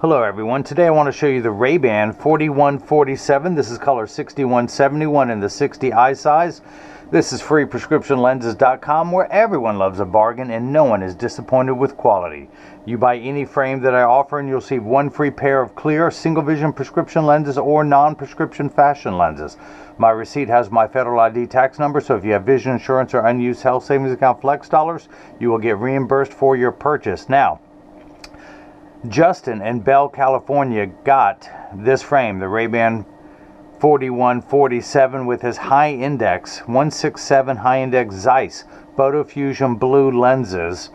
Hello everyone, today I want to show you the Ray-Ban 4147. This is color 6171 in the 60i size. This is freeprescriptionlenses.com, where everyone loves a bargain and no one is disappointed with quality. You buy any frame that I offer and you'll receive one free pair of clear single vision prescription lenses or non-prescription fashion lenses. My receipt has my federal ID tax number, so if you have vision insurance or unused health savings account flex dollars, you will get reimbursed for your purchase. Now, Justin in Bell, California got this frame, the Ray-Ban 4147, with his high index 167 high index Zeiss Photofusion blue lenses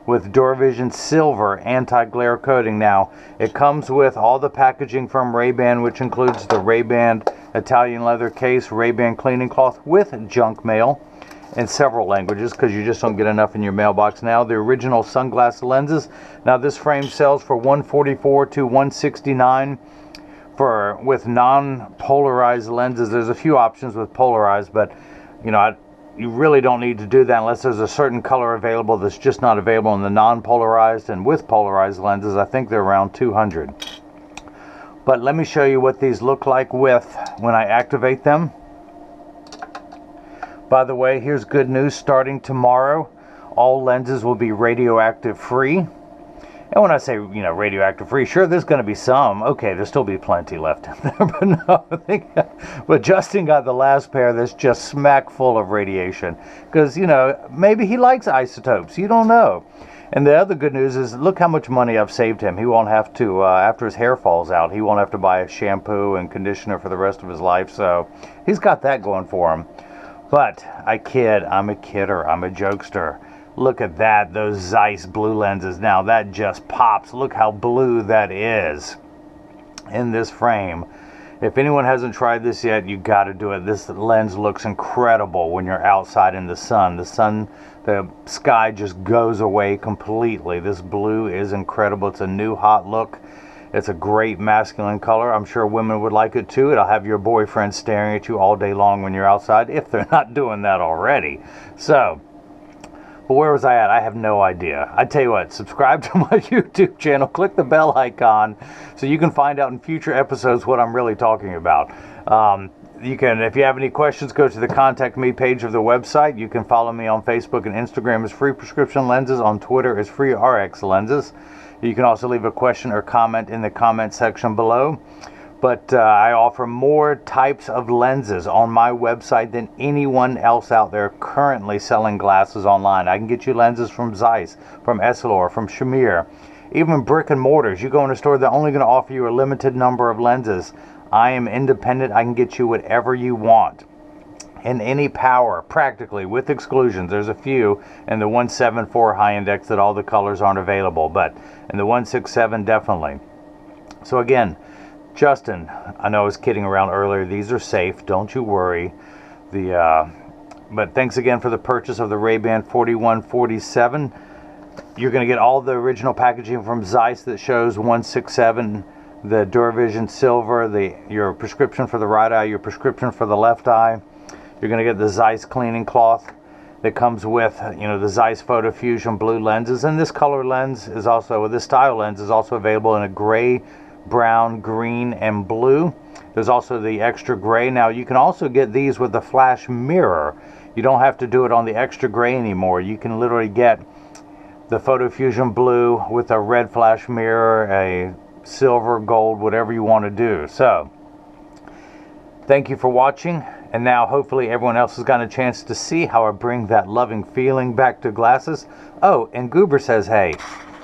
with Duravision silver anti-glare coating. Now, it comes with all the packaging from Ray-Ban, which includes the Ray-Ban Italian leather case, Ray-Ban cleaning cloth with junk mail in several languages, because you just don't get enough in your mailbox now. The original sunglass lenses. Now this frame sells for $144 to $169 with non-polarized lenses. There's a few options with polarized, but you really don't need to do that unless there's a certain color available that's just not available in the non-polarized. And with polarized lenses, I think they're around $200. But let me show you what these look like when I activate them. By the way, here's good news. Starting tomorrow, all lenses will be radioactive free. And when I say, radioactive free, sure, there's going to be some. Okay, there'll still be plenty left in there, but no. But Justin got the last pair that's just smack full of radiation. Because, maybe he likes isotopes. You don't know. And the other good news is, look how much money I've saved him. He won't have to, after his hair falls out, he won't have to buy a shampoo and conditioner for the rest of his life. So he's got that going for him. But I kid, I'm a kidder, I'm a jokester. Look at that, those Zeiss blue lenses. Now that just pops. Look how blue that is in this frame. If anyone hasn't tried this yet, you got to do it. This lens looks incredible when you're outside in the sun. The sky just goes away completely. This blue is incredible. It's a new hot look. It's a great masculine color. I'm sure women would like it too. It'll have your boyfriend staring at you all day long when you're outside, if they're not doing that already. So, but where was I at? I have no idea. I tell you what, subscribe to my YouTube channel. Click the bell icon so you can find out in future episodes what I'm really talking about. You can, if you have any questions, go to the Contact Me page of the website. You can follow me on Facebook and Instagram as Free Prescription Lenses. On Twitter as Free RX Lenses. You can also leave a question or comment in the comment section below. But I offer more types of lenses on my website than anyone else out there currently selling glasses online. I can get you lenses from Zeiss, from Essilor, from Shamir, even brick and mortars. You go in a store, they're only going to offer you a limited number of lenses. I am independent. I can get you whatever you want. In any power, practically, with exclusions. There's a few in the 174 high index that all the colors aren't available, but in the 167 definitely. So again, Justin, I know I was kidding around earlier. These are safe, don't you worry. But thanks again for the purchase of the Ray-Ban 4147. You're going to get all the original packaging from Zeiss that shows 167, the Duravision silver, your prescription for the right eye, your prescription for the left eye. You're going to get the Zeiss cleaning cloth that comes with, the Zeiss Photofusion blue lenses. And this color lens is also, this style lens is also available in a gray, brown, green, and blue. There's also the extra gray. Now, you can also get these with the flash mirror. You don't have to do it on the extra gray anymore. You can literally get the Photofusion blue with a red flash mirror, a silver, gold, whatever you want to do. So, thank you for watching. And now hopefully everyone else has gotten a chance to see how I bring that loving feeling back to glasses. Oh, and Goober says, hey,